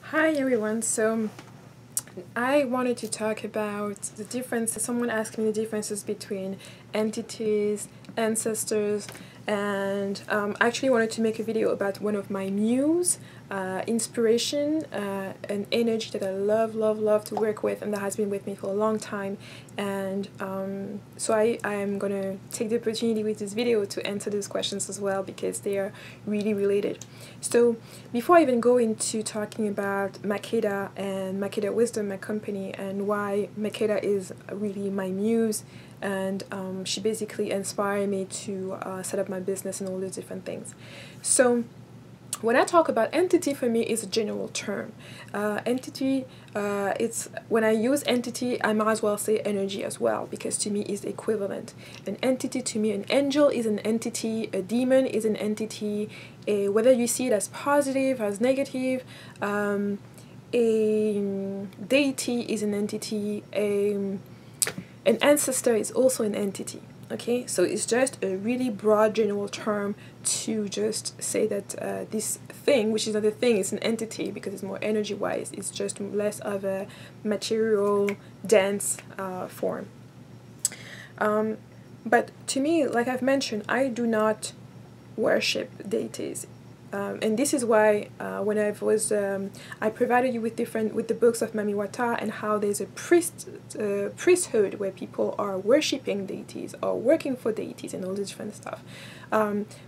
Hi everyone, so I wanted to talk about the difference. Someone asked me the differences between entities, ancestors, and I actually wanted to make a video about one of my muse, inspiration, an energy that I love to work with, and that has been with me for a long time. And so I am gonna take the opportunity with this video to answer those questions as well, because they are really related. So before I even go into talking about Makeda and Makeda Wisdom, my company, and why Makeda is really my muse, and she basically inspired me to set up my business and all those different things. So when I talk about entity, for me is a general term. Entity, it's when I use entity, I might as well say energy as well, because to me is equivalent. An entity to me, an angel is an entity, a demon is an entity, whether you see it as positive, as negative, a deity is an entity, an ancestor is also an entity. Okay, so it's just a really broad general term to just say that this thing, which is not a thing, it's an entity because it's more energy wise, it's just less of a material dense form. But to me, like I've mentioned, I do not worship deities. And this is why when I provided you with the books of Mami Wata, and how there's a priesthood where people are worshipping deities or working for deities and all this different stuff.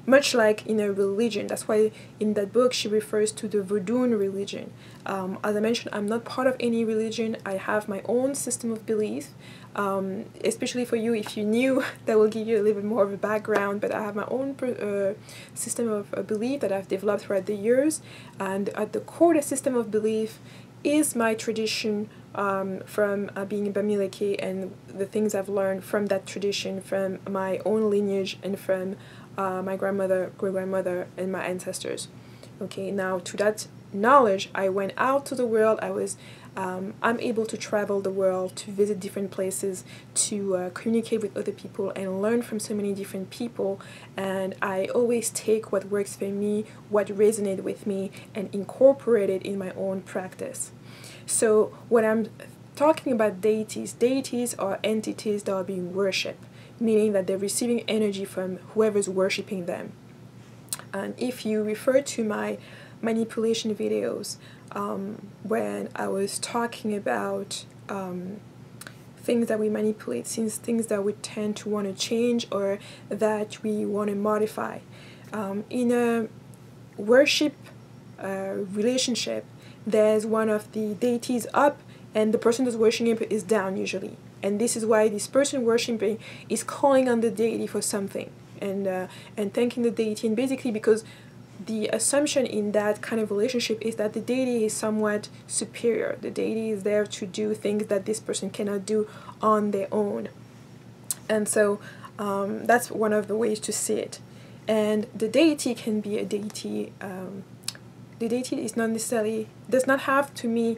Much like in a religion. That's why in that book she refers to the Vodun religion. As I mentioned, I'm not part of any religion. I have my own system of belief. Especially for you, if you're new, that will give you a little bit more of a background, but I have my own system of belief that I've developed throughout the years, and at the core of the system of belief is my tradition from being Bamileke, and the things I've learned from that tradition, from my own lineage, and from my grandmother, great-grandmother, and my ancestors. Okay, now to that knowledge, I went out to the world. I'm able to travel the world, to visit different places, to communicate with other people and learn from so many different people, and I always take what works for me, what resonated with me, and incorporate it in my own practice. So when I'm talking about deities, deities are entities that are being worshipped, meaning that they're receiving energy from whoever's worshipping them. And if you refer to my manipulation videos, when I was talking about things that we manipulate, things that we tend to want to change or that we want to modify. In a worship relationship, there's one of the deities up and the person that's worshiping is down usually. And this is why this person worshiping is calling on the deity for something, and thanking the deity, and basically because the assumption in that kind of relationship is that the deity is somewhat superior. The deity is there to do things that this person cannot do on their own. And so that's one of the ways to see it. And the deity can be a deity. The deity is not necessarily, does not have to me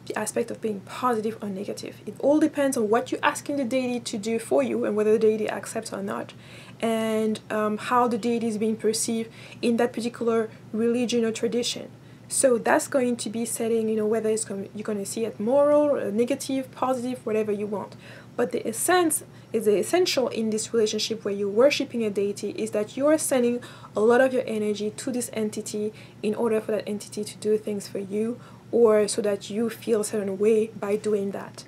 the aspect of being positive or negative. It all depends on what you're asking the deity to do for you and whether the deity accepts or not, and how the deity is being perceived in that particular religion or tradition. So that's going to be setting, whether you're going to see it moral, or negative, positive, whatever you want. But the essence is the essential in this relationship where you're worshipping a deity is that you are sending a lot of your energy to this entity in order for that entity to do things for you, or so that you feel a certain way by doing that.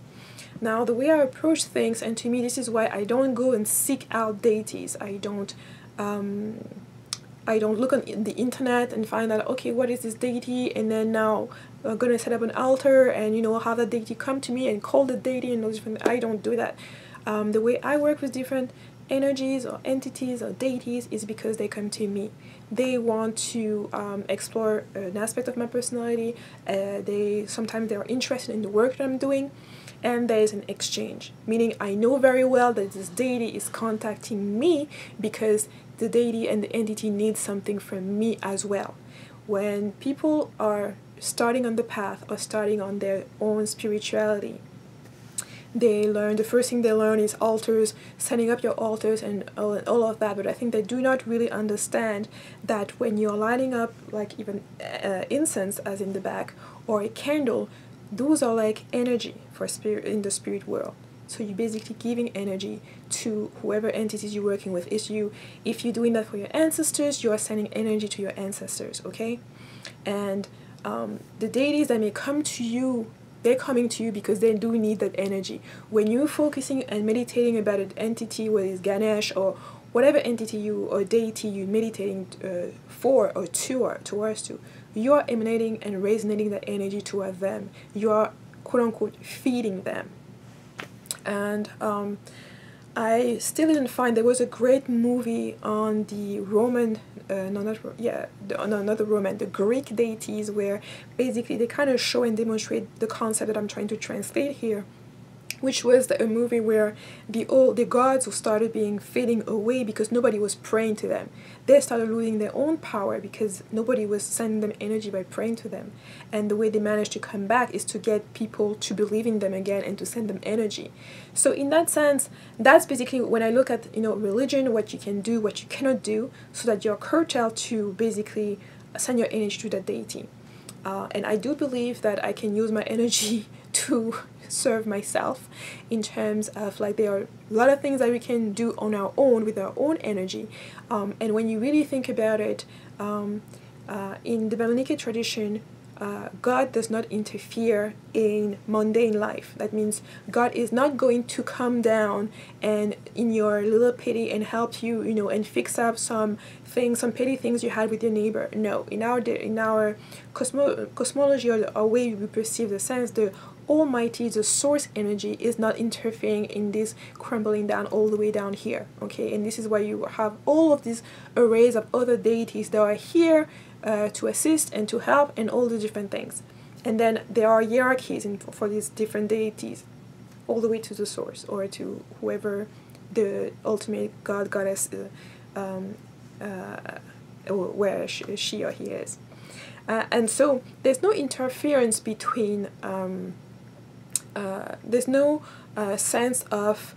Now, the way I approach things, and to me this is why I don't go and seek out deities. I don't look on the internet and find out, okay, what is this deity, and then now I'm gonna set up an altar and have the deity come to me and call the deity and those different. I don't do that. The way I work with different energies or entities or deities is because they come to me. They want to explore an aspect of my personality. Sometimes they are interested in the work that I'm doing, and there is an exchange, meaning I know very well that this deity is contacting me because the deity and the entity need something from me as well. When people are starting on the path or starting on their own spirituality, they learn, the first thing they learn is altars, setting up your altars and all of that, but I think they do not really understand that when you're lighting up like even incense as in the back, or a candle, those are like energy for spirit in the spirit world. So you're basically giving energy to whoever entities you're working with. If you're doing that for your ancestors, you are sending energy to your ancestors, okay? And the deities that may come to you, they're coming to you because they do need that energy. When you're focusing and meditating about an entity, whether it's Ganesh or whatever entity or deity you're meditating for or towards to, you are emanating and resonating that energy toward them. You are, quote unquote, feeding them. And I still didn't find, there was a great movie on the Roman, the Greek deities, where basically they kind of show and demonstrate the concept that I'm trying to translate here, which was a movie where the gods who started fading away because nobody was praying to them. They started losing their own power because nobody was sending them energy by praying to them. And the way they managed to come back is to get people to believe in them again and to send them energy. So in that sense, that's basically when I look at religion, what you can do, what you cannot do, so that you're curtailed to basically send your energy to that deity. And I do believe that I can use my energy to serve myself, in terms of like there are a lot of things that we can do on our own with our own energy. And when you really think about it, in the Babylonian tradition, God does not interfere in mundane life. That means God is not going to come down and in your little pity and help you, and fix up some petty things you had with your neighbor. No, in our cosmology, or our way we perceive the sense, the Almighty, the source energy, is not interfering in this crumbling down all the way down here, okay? And this is why you have all of these arrays of other deities that are here to assist and to help and all the different things. And then there are hierarchies for these different deities, all the way to the source, or to whoever the ultimate god, goddess, where she or he is. And so there's no interference between, there's no sense of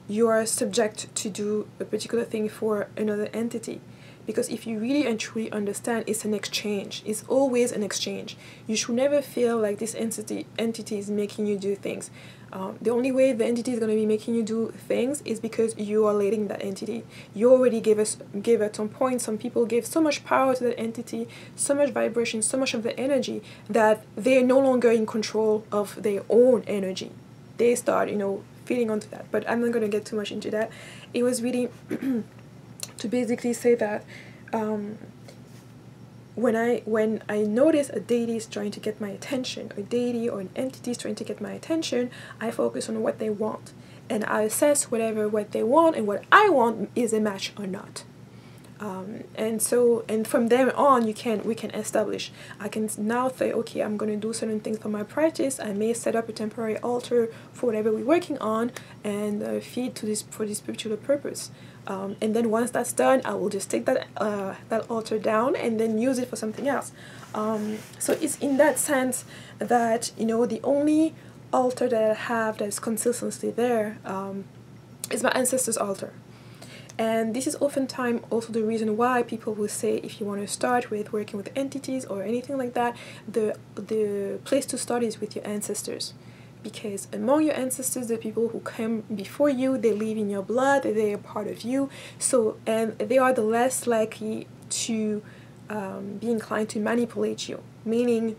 you are subject to do a particular thing for another entity. Because if you really and truly understand, it's an exchange. It's always an exchange. You should never feel like this entity is making you do things. The only way the entity is going to be making you do things is because you are letting that entity. You already gave at some point, some people gave so much power to that entity, so much vibration, so much of the energy, that they are no longer in control of their own energy. They start, feeding onto that. But I'm not going to get too much into that. It was really to basically say that when I notice a deity is trying to get my attention, a deity or an entity is trying to get my attention, I focus on what they want, and I assess what they want and what I want is a match or not. And from there on, we can establish. I can now say, okay, I'm going to do certain things for my practice. I may set up a temporary altar for whatever we're working on and feed to for this particular purpose. And then once that's done, I will just take that altar down and then use it for something else. So it's in that sense that the only altar that I have that's consistently there is my ancestors' altar. And this is oftentimes also the reason why people will say, if you want to start with working with entities or anything like that, the place to start is with your ancestors. Because among your ancestors, the people who came before you, they live in your blood, they are part of you. So, and they are the less likely to be inclined to manipulate you, meaning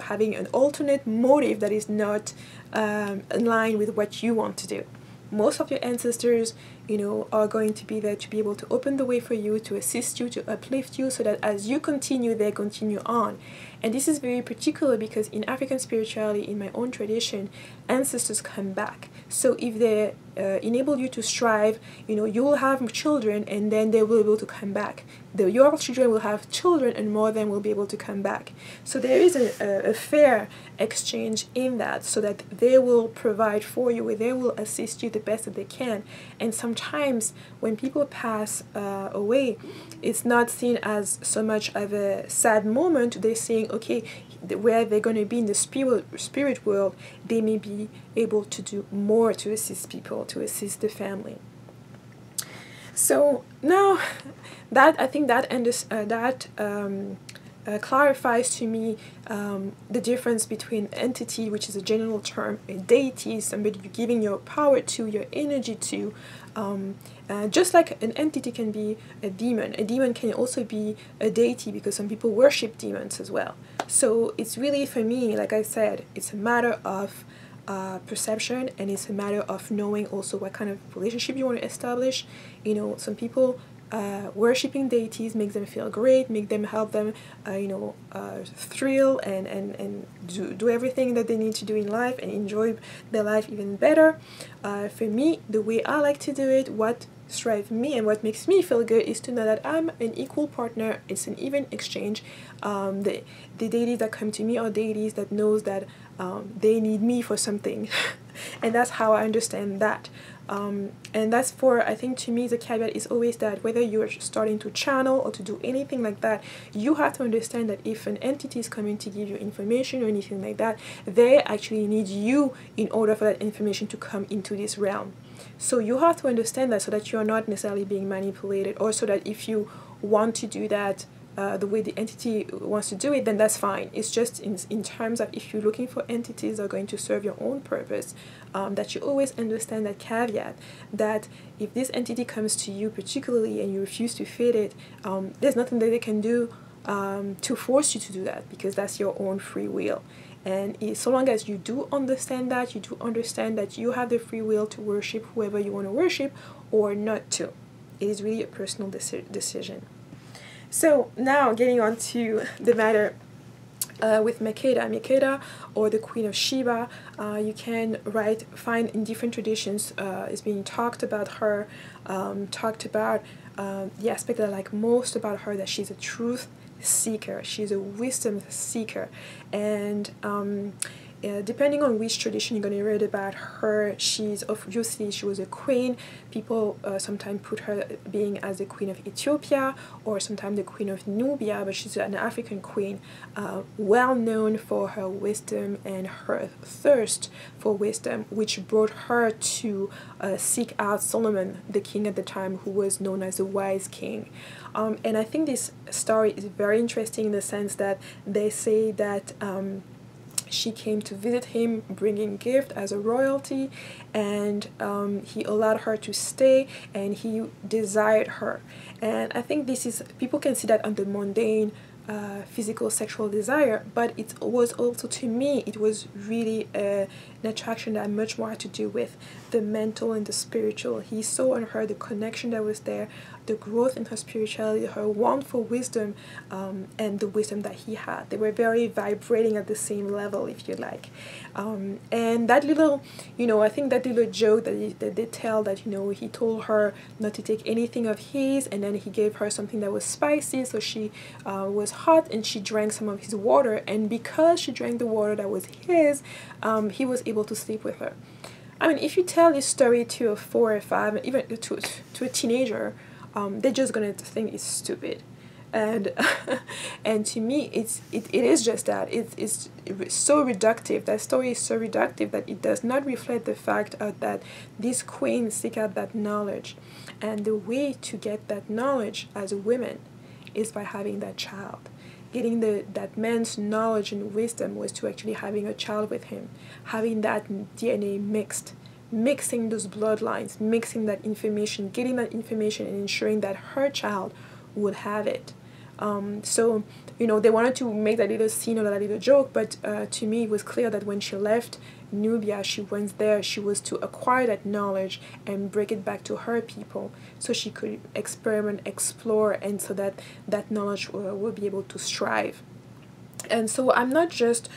having an alternate motive that is not in line with what you want to do. Most of your ancestors, are going to be there to be able to open the way for you, to assist you, to uplift you, so that as you continue, they continue on. And this is very particular because in African spirituality, in my own tradition, ancestors come back. So if they enable you to strive, you will have children and then they will be able to come back. Your children will have children and more of them will be able to come back. So there is a fair exchange in that, so that they will provide for you, they will assist you the best that they can. And sometimes when people pass away, it's not seen as so much of a sad moment. They're saying, okay, where they're going to be in the spirit world, they may be able to do more to assist people, to assist the family. So now that I think that clarifies to me the difference between entity, which is a general term, a deity, somebody you're giving your power to, your energy to. Just like an entity can be a demon can also be a deity, because some people worship demons as well. So it's really, for me, like I said, it's a matter of perception, and it's a matter of knowing also what kind of relationship you want to establish. You know, some people worshipping deities makes them feel great, help them thrill and do everything that they need to do in life and enjoy their life even better. For me, the way I like to do it, what drives me and what makes me feel good, is to know that I'm an equal partner. It's an even exchange. The deities that come to me are deities that knows that they need me for something. And that's how I understand that. And that's for, I think, to me, the caveat is always that whether you're starting to channel or to do anything like that, you have to understand that if an entity is coming to give you information or anything like that, they actually need you in order for that information to come into this realm. So you have to understand that, so that you're not necessarily being manipulated, or so that if you want to do that the way the entity wants to do it, then that's fine. It's just in terms of, if you're looking for entities that are going to serve your own purpose, that you always understand that caveat, that if this entity comes to you particularly and you refuse to feed it, there's nothing that they can do to force you to do that, because that's your own free will. And so long as you do understand that, you have the free will to worship whoever you want to worship or not to. It is really a personal decision. So now getting on to the matter with Makeda, or the Queen of Sheba. You can find in different traditions is being talked about her, the aspect that I like most about her, that she's a truth seeker, she's a wisdom seeker, and depending on which tradition you're going to read about her, she was a queen. People sometimes put her being as the Queen of Ethiopia, or sometimes the Queen of Nubia, but she's an African queen, well known for her wisdom and her thirst for wisdom, which brought her to seek out Solomon, the king at the time, who was known as the wise king. And I think this story is very interesting in the sense that they say that she came to visit him bringing gift as a royalty, and he allowed her to stay, and he desired her. And I think this is, people can see that on the mundane physical sexual desire, but it was also, to me, it was really an attraction that much more had to do with the mental and the spiritual. He saw in her the connection that was there, the growth in her spirituality, her want for wisdom, and the wisdom that he had. They were very vibrating at the same level, if you like. And that little, I think that little joke that they tell, that, he told her not to take anything of his, and then he gave her something that was spicy, so she was hot, and she drank some of his water, and because she drank the water that was his, he was able to sleep with her. I mean, if you tell this story to a 4 or 5, even to a teenager, they're just gonna think it's stupid. And and to me, it is just that. It's so reductive. That story is so reductive that it does not reflect the fact that this queen seek out that knowledge, and the way to get that knowledge as a woman is by having that child. Getting that man's knowledge and wisdom was to actually having a child with him, having that DNA mixing those bloodlines, mixing that information, getting that information, and ensuring that her child would have it. So, they wanted to make that little scene or that little joke, but to me it was clear that when she left Nubia, she went there, she was to acquire that knowledge and bring it back to her people, so she could experiment, explore, and so that knowledge will be able to strive. And so I'm not just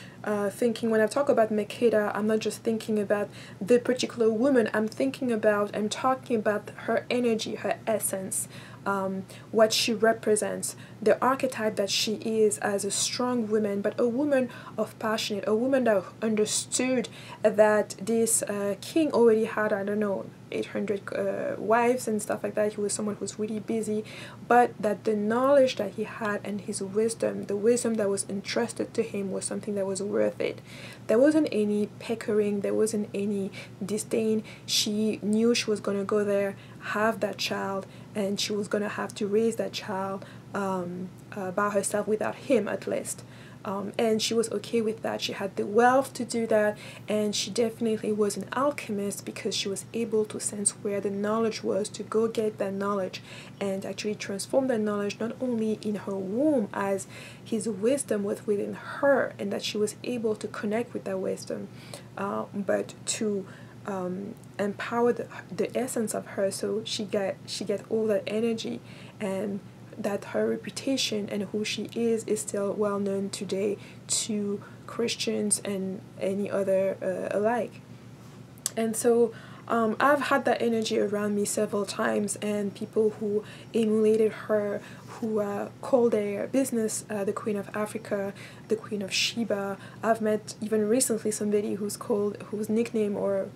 thinking, when I talk about Makeda, I'm not just thinking about the particular woman, I'm talking about her energy, her essence, what she represents, the archetype that she is as a strong woman, but a woman of passion, a woman that understood that this king already had, I don't know, 800 wives and stuff like that. He was someone who was really busy, but that the knowledge that he had and his wisdom, the wisdom that was entrusted to him, was something that was worth it. There wasn't any peckering, there wasn't any disdain. She knew she was going to go there, have that child, and she was going to have to raise that child by herself, without him at least. And she was okay with that. She had the wealth to do that, and she definitely was an alchemist, because she was able to sense where the knowledge was, to go get that knowledge and actually transform that knowledge, not only in her womb as his wisdom was within her, and that she was able to connect with that wisdom, but to empower the essence of her, so she get all that energy, and that her reputation and who she is still well known today to Christians and any other alike. And so I've had that energy around me several times, and people who emulated her, who called their business the Queen of Africa, the Queen of Sheba. I've met even recently somebody whose nickname or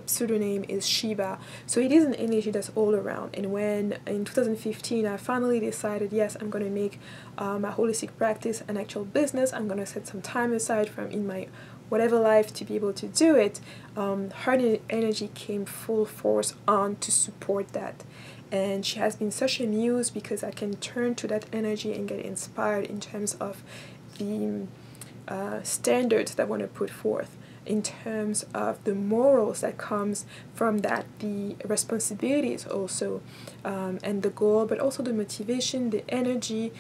pseudonym is Shiva. So it is an energy that's all around. And when in 2015 I finally decided, yes, I'm going to make my holistic practice an actual business, I'm going to set some time aside from in my whatever life to be able to do it, her energy came full force on to support that. And she has been such a muse, because I can turn to that energy and get inspired in terms of the standards that I want to put forth, in terms of the morals that comes from that, the responsibilities also, and the goal, but also the motivation, the energy.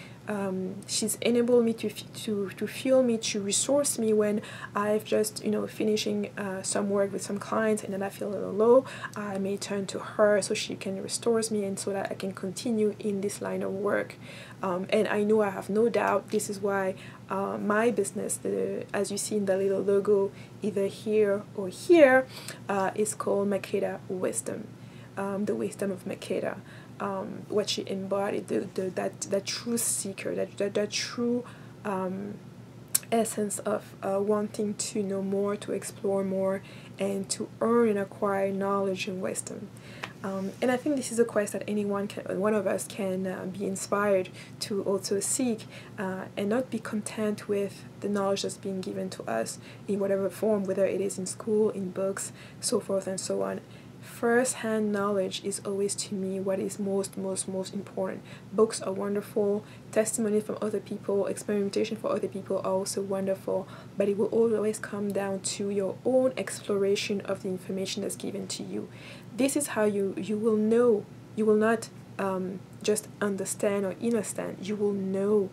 She's enabled me to fuel me, to resource me when I've just finishing some work with some clients, and then I feel a little low. I may turn to her so she can restore me, and so that I can continue in this line of work. And I know, I have no doubt, this is why my business, as you see in the little logo either here or here, is called Makeda Wisdom, the wisdom of Makeda. What she embodied, that true seeker, that true essence of wanting to know more, to explore more, and to earn and acquire knowledge and wisdom. And I think this is a quest that one of us can be inspired to also seek, and not be content with the knowledge that's being given to us in whatever form, whether it is in school, in books, so forth and so on. First-hand knowledge is always, to me, what is most important. Books are wonderful, testimony from other people, experimentation for other people are also wonderful, but it will always come down to your own exploration of the information that's given to you. This is how you will know. You will not just understand or understand. You will know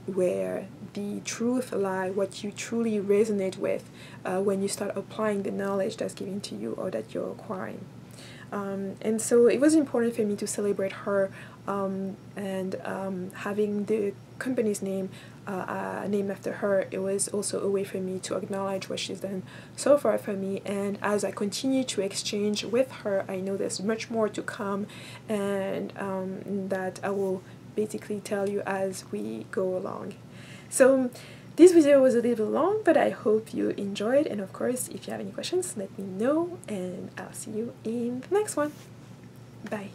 where the truth lie, what you truly resonate with when you start applying the knowledge that's given to you or that you're acquiring. And so it was important for me to celebrate her, and having the company's name named after her, it was also a way for me to acknowledge what she's done so far for me. And as I continue to exchange with her, I know there's much more to come, and that I will basically tell you as we go along. So this video was a little long, but I hope you enjoyed, and of course, if you have any questions, let me know, and I'll see you in the next one. Bye.